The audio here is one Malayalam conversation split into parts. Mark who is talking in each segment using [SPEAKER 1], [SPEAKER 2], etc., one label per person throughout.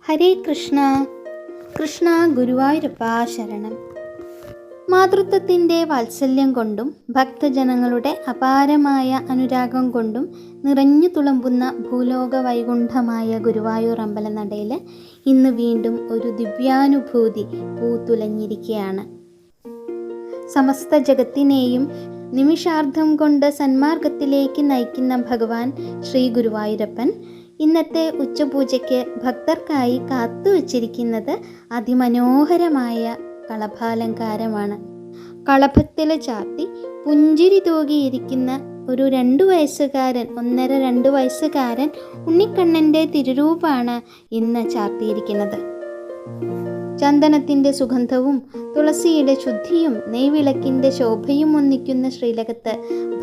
[SPEAKER 1] ഹരേ കൃഷ്ണ. കൃഷ്ണ ഗുരുവായൂരപ്പ ശരണം. മാതൃത്വത്തിൻ്റെ വാത്സല്യം കൊണ്ടും ഭക്തജനങ്ങളുടെ അപാരമായ അനുരാഗം കൊണ്ടും നിറഞ്ഞു തുളുമ്പുന്ന ഭൂലോക വൈകുണ്ഠമായ ഗുരുവായൂർ അമ്പലനടയിൽ ഇന്ന് വീണ്ടും ഒരു ദിവ്യാനുഭൂതി പൂത്തുലഞ്ഞിരിക്കുകയാണ്. സമസ്ത ജഗത്തിനെയും നിമിഷാർദ്ധം കൊണ്ട് സന്മാർഗത്തിലേക്ക് നയിക്കുന്ന ഭഗവാൻ ശ്രീ ഗുരുവായൂരപ്പൻ ഇന്നത്തെ ഉച്ചപൂജയ്ക്ക് ഭക്തർക്കായി കാത്തുവച്ചിരിക്കുന്നത് അതിമനോഹരമായ കളഭാലങ്കാരമാണ്. കളഭത്തിൽ ചാർത്തി പുഞ്ചിരി തൂകിയിരിക്കുന്ന ഒരു 2 വയസ്സുകാരൻ, 1.5-2 വയസ്സുകാരൻ ഉണ്ണിക്കണ്ണൻ്റെ തിരുരൂപാണ് ഇന്ന് ചാർത്തിയിരിക്കുന്നത്. ചന്ദനത്തിൻ്റെ സുഗന്ധവും തുളസിയുടെ ശുദ്ധിയും നെയ്വിളക്കിൻ്റെ ശോഭയും ഒന്നിക്കുന്ന ശ്രീലകത്ത്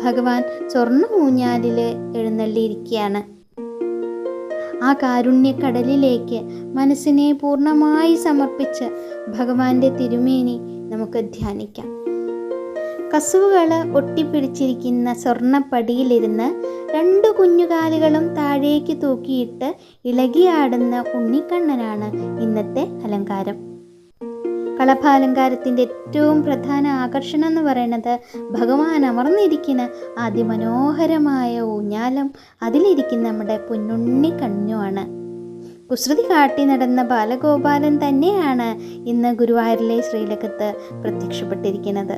[SPEAKER 1] ഭഗവാൻ സ്വർണ്ണ ഊഞ്ഞാലിൽ എഴുന്നള്ളിയിരിക്കുകയാണ്. ആ കാരുണ്യക്കടലിലേക്ക് മനസ്സിനെ പൂർണ്ണമായി സമർപ്പിച്ച് ഭഗവാന്റെ തിരുമേനി നമുക്ക് ധ്യാനിക്കാം. കസുവുകൾ ഒട്ടിപ്പിടിച്ചിരിക്കുന്ന സ്വർണ്ണപ്പടിയിലിരുന്ന് 2 കുഞ്ഞുകാലുകളും താഴേക്ക് തൂക്കിയിട്ട് ഇളകിയാടുന്ന ഉണ്ണിക്കണ്ണനാണ് ഇന്നത്തെ അലങ്കാരം. കളഭാലങ്കാരത്തിൻ്റെ ഏറ്റവും പ്രധാന ആകർഷണം എന്ന് പറയുന്നത് ഭഗവാൻ അമർന്നിരിക്കുന്ന അതിമനോഹരമായ ഊഞ്ഞാലും അതിലിരിക്കുന്ന നമ്മുടെ പൊന്നുണ്ണിക്കണ്ണുമാണ്. കുസൃതി കാട്ടി നടന്ന ബാലഗോപാലൻ തന്നെയാണ് ഇന്ന് ഗുരുവായൂരിലെ ശ്രീലകത്ത് പ്രത്യക്ഷപ്പെട്ടിരിക്കുന്നത്.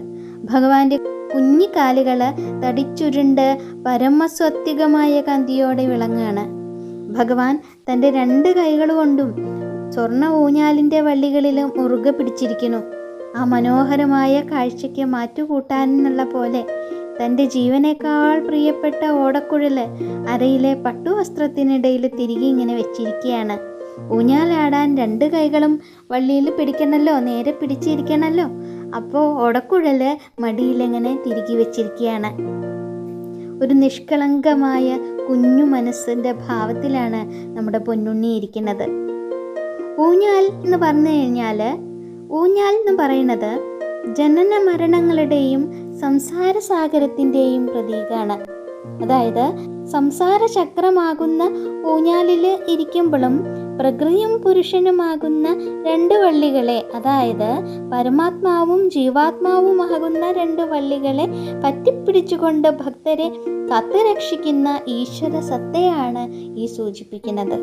[SPEAKER 1] ഭഗവാന്റെ കുഞ്ഞിക്കാലുകൾ തടിച്ചുരുണ്ട് പരമസ്വത്തികമായ കാന്തിയോടെ വിളങ്ങാണ്. ഭഗവാൻ തൻ്റെ 2 കൈകൾ കൊണ്ടും സ്വർണ്ണ ഊഞ്ഞാലിൻ്റെ വള്ളികളിലും മുറുകെ പിടിച്ചിരിക്കുന്നു. ആ മനോഹരമായ കാഴ്ചയ്ക്ക് മാറ്റുകൂട്ടാനെന്നുള്ള പോലെ തൻ്റെ ജീവനേക്കാൾ പ്രിയപ്പെട്ട ഓടക്കുഴൽ അരയിലെ പട്ടുവസ്ത്രത്തിനിടയിൽ തിരികെ ഇങ്ങനെ വെച്ചിരിക്കുകയാണ്. ഊഞ്ഞാലാടാൻ 2 കൈകളും വള്ളിയിൽ പിടിക്കണമല്ലോ, നേരെ പിടിച്ചിരിക്കണമല്ലോ. അപ്പോൾ ഓടക്കുഴൽ മടിയിലിങ്ങനെ തിരികെ വെച്ചിരിക്കുകയാണ്. ഒരു നിഷ്കളങ്കമായ കുഞ്ഞു മനസ്സിൻ്റെ ഭാവത്തിലാണ് നമ്മുടെ പൊന്നുണ്ണി ഇരിക്കുന്നത്. ഊഞ്ഞാൽ എന്ന് പറഞ്ഞു കഴിഞ്ഞാൽ, ഊഞ്ഞാൽ എന്ന് പറയുന്നത് ജനന മരണങ്ങളുടെയും സംസാര സാഗരത്തിൻ്റെയും പ്രതീകമാണ്. അതായത് സംസാര ചക്രമാകുന്ന ഊഞ്ഞാലിൽ ഇരിക്കുമ്പോഴും പ്രകൃതിയും പുരുഷനുമാകുന്ന 2 വള്ളികളെ, അതായത് പരമാത്മാവും ജീവാത്മാവുമാകുന്ന 2 വള്ളികളെ പറ്റിപ്പിടിച്ചുകൊണ്ട് ഭക്തരെ കാത്തുരക്ഷിക്കുന്ന ഈശ്വര സത്തയാണ് ഈ സൂചിപ്പിക്കുന്നത്.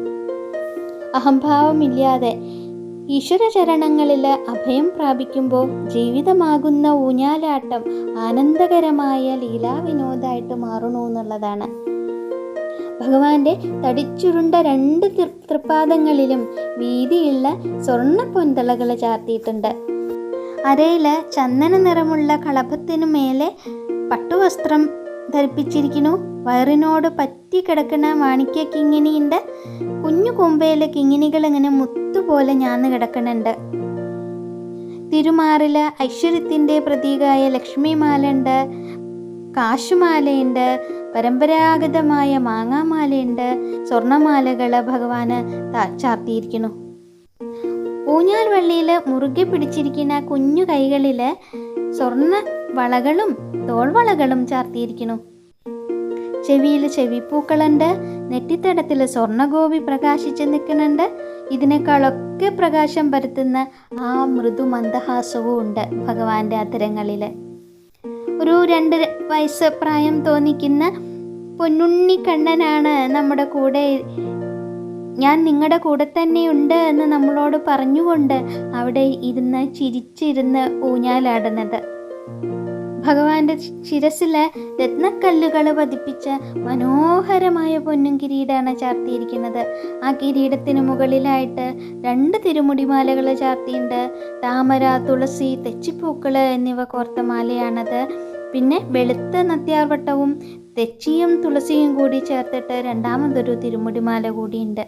[SPEAKER 1] അഹംഭാവമില്ലാതെ ഈശ്വര ചരണങ്ങളിൽ അഭയം പ്രാപിക്കുമ്പോൾ ജീവിതമാകുന്ന ഊഞ്ഞാലാട്ടം ആനന്ദകരമായ ലീലാവിനോദമായിട്ട് മാറണു എന്നുള്ളതാണ്. ഭഗവാന്റെ തടിച്ചുരുണ്ട 2 തൃപ്പാദങ്ങളിലും വീതിയുള്ള സ്വർണ്ണ പൊന്തളകൾ ചാർത്തിയിട്ടുണ്ട്. അരയിൽ ചന്ദന നിറമുള്ള കളഭത്തിനു മേലെ പട്ടുവസ്ത്രം ധരിപ്പിച്ചിരിക്കുന്നു. വയറിനോട് പറ്റി കിടക്കുന്ന മാണിക്യ കിങ്ങിണിയുണ്ട്. കുഞ്ഞു കൊമ്പയിലെ കിങ്ങിണികൾ ഇങ്ങനെ മുത്തുപോലെ ഞാന്ന് കിടക്കണുണ്ട്. തിരുമാറിൽ ഐശ്വര്യത്തിൻ്റെ പ്രതീകമായ ലക്ഷ്മിമാലുണ്ട്, കാശുമാലയുണ്ട്, പരമ്പരാഗതമായ മാങ്ങാമാലയുണ്ട്. സ്വർണ്ണമാലകൾ ഭഗവാന് ചാർത്തിയിരിക്കുന്നു. ഊഞ്ഞാൽ വള്ളിയിൽ മുറുകെ പിടിച്ചിരിക്കുന്ന കുഞ്ഞു കൈകളിൽ സ്വർണ്ണ വളകളും തോൾവളകളും ചാർത്തിയിരിക്കുന്നു. ചെവിയിൽ ചെവിപ്പൂക്കളുണ്ട്. നെറ്റിത്തടത്തിൽ സ്വർണ്ണഗോപി പ്രകാശിച്ച് നിൽക്കുന്നുണ്ട്. ഇതിനേക്കാളൊക്കെ പ്രകാശം പരത്തുന്ന ആ മൃദു മന്ദഹാസവും ഉണ്ട് ഭഗവാന്റെ അധരങ്ങളിൽ. ഒരു 2 വയസ്സ് പ്രായം തോന്നിക്കുന്ന പൊന്നുണ്ണി കണ്ണനാണ് നമ്മുടെ കൂടെ. ഞാൻ നിങ്ങളുടെ കൂടെ തന്നെയുണ്ട് എന്ന് നമ്മളോട് പറഞ്ഞുകൊണ്ട് അവിടെ ഇരുന്ന് ചിരിച്ചിരുന്ന് ഊഞ്ഞാലാടുന്നത്. ഭഗവാന്റെ ശിരസിൽ രത്നക്കല്ലുകൾ പതിപ്പിച്ച മനോഹരമായ പൊന്നും കിരീടമാണ് ചാർത്തിയിരിക്കുന്നത്. ആ കിരീടത്തിന് മുകളിലായിട്ട് 2 തിരുമുടിമാലകൾ ചാർത്തിയുണ്ട്. താമര, തുളസി, തെച്ചിപ്പൂക്കൾ എന്നിവ കോർത്ത മാലയാണത്. പിന്നെ വെളുത്ത നത്യാർവട്ടവും തെച്ചിയും തുളസിയും കൂടി ചേർത്തിട്ട് 2ാമതൊരു തിരുമുടിമാല കൂടിയുണ്ട്.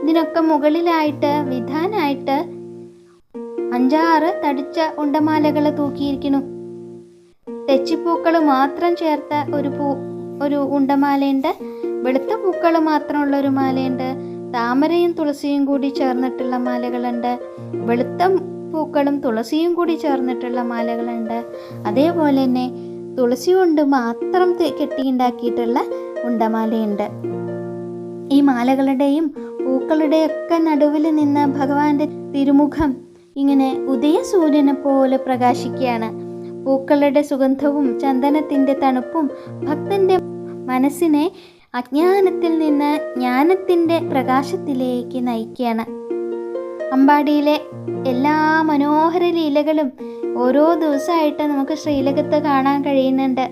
[SPEAKER 1] ഇതിനൊക്കെ മുകളിലായിട്ട് വിധാനായിട്ട് 5-6 തടിച്ച ഉണ്ടമാലകൾ തൂക്കിയിരിക്കുന്നു. തെച്ചിപ്പൂക്കൾ മാത്രം ചേർത്ത ഒരു ഉണ്ടമാലയുണ്ട്. വെളുത്ത പൂക്കൾ മാത്രമുള്ളൊരു മാലയുണ്ട്. താമരയും തുളസിയും കൂടി ചേർന്നിട്ടുള്ള മാലകളുണ്ട്. വെളുത്ത പൂക്കളും തുളസിയും കൂടി ചേർന്നിട്ടുള്ള മാലകളുണ്ട്. അതേപോലെ തന്നെ തുളസി കൊണ്ട് മാത്രം കെട്ടിയുണ്ടാക്കിയിട്ടുള്ള ഉണ്ടമാലയുണ്ട്. ഈ മാലകളുടെയും പൂക്കളുടെയൊക്കെ നടുവിൽ നിന്ന് ഭഗവാന്റെ തിരുമുഖം ഇങ്ങനെ ഉദയസൂര്യനെ പോലെ പ്രകാശിക്കുകയാണ്. പൂക്കളുടെ സുഗന്ധവും ചന്ദനത്തിൻ്റെ തണുപ്പും ഭക്തന്റെ മനസ്സിനെ അജ്ഞാനത്തിൽ നിന്ന് ജ്ഞാനത്തിൻ്റെ പ്രകാശത്തിലേക്ക് നയിക്കുകയാണ്. അമ്പാടിയിലെ എല്ലാ മനോഹര ലീലകളും ഓരോ ദിവസമായിട്ട് നമുക്ക് ശ്രീലകത്ത് കാണാൻ കഴിയുന്നുണ്ട്.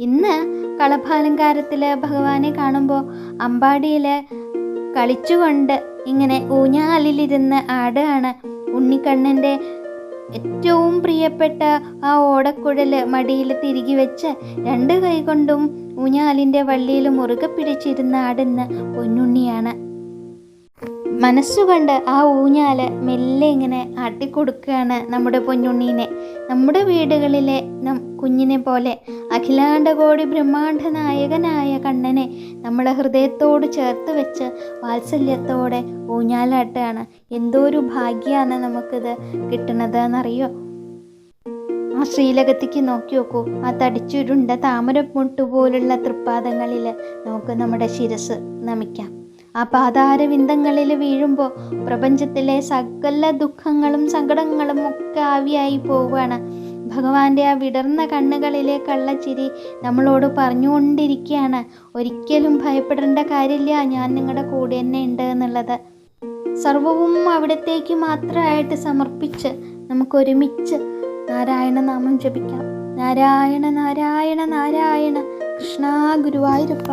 [SPEAKER 1] ഇന്ന് കളഭാലങ്കാരത്തിൽ ഭഗവാനെ കാണുമ്പോൾ അമ്പാടിയിൽ കളിച്ചുകൊണ്ട് ഇങ്ങനെ ഊഞ്ഞാലിലിരുന്ന് ആടുകയാണ്. ഉണ്ണിക്കണ്ണൻ്റെ ഏറ്റവും പ്രിയപ്പെട്ട ആ ഓടക്കുഴൽ മടിയിൽ തിരികെ വെച്ച് 2 കൈകൊണ്ടും ഊഞ്ഞാലിൻ്റെ വള്ളിയിൽ മുറുകെ പിടിച്ചിരുന്ന് ആടുന്ന പൊന്നുണ്ണിയാണ്. മനസ്സുകൊണ്ട് ആ ഊഞ്ഞാൽ മെല്ലെ ഇങ്ങനെ ആട്ടിക്കൊടുക്കുകയാണ് നമ്മുടെ പൊന്നുണ്ണീനെ. നമ്മുടെ വീടുകളിലെ കുഞ്ഞിനെ പോലെ അഖിലാണ്ടകോടി ബ്രഹ്മാണ്ഡ നായകനായ കണ്ണനെ നമ്മളെ ഹൃദയത്തോട് ചേർത്ത് വെച്ച് വാത്സല്യത്തോടെ ഊഞ്ഞാലാട്ടുകയാണ്. എന്തോ ഒരു ഭാഗ്യമാണ് നമുക്കിത് കിട്ടണത് എന്നറിയോ? ആ ശ്രീലകത്തേക്ക് നോക്കി നോക്കൂ. ആ തടിച്ചുരുണ്ട താമരമുട്ടുപോലുള്ള തൃപ്പാദങ്ങളിൽ നമുക്ക് നമ്മുടെ ശിരസ് നമിക്കാം. ആ പാതാരവിന്ദങ്ങളിൽ വീഴുമ്പോൾ പ്രപഞ്ചത്തിലെ സകല ദുഃഖങ്ങളും സങ്കടങ്ങളും ഒക്കെ ആവിയായി പോവുകയാണ്. ഭഗവാന്റെ ആ വിടർന്ന കണ്ണുകളിലെ കള്ളച്ചിരി നമ്മളോട് പറഞ്ഞുകൊണ്ടിരിക്കുകയാണ്, ഒരിക്കലും ഭയപ്പെടേണ്ട കാര്യമില്ല, ഞാൻ നിങ്ങളുടെ കൂടെ തന്നെ ഉണ്ട് എന്നുള്ളത്. സർവവും അവിടത്തേക്ക് മാത്രമായിട്ട് സമർപ്പിച്ച് നമുക്കൊരുമിച്ച് നാരായണ നാമം ജപിക്കാം. നാരായണ നാരായണ നാരായണ, കൃഷ്ണ ഗുരുവായൂരപ്പ.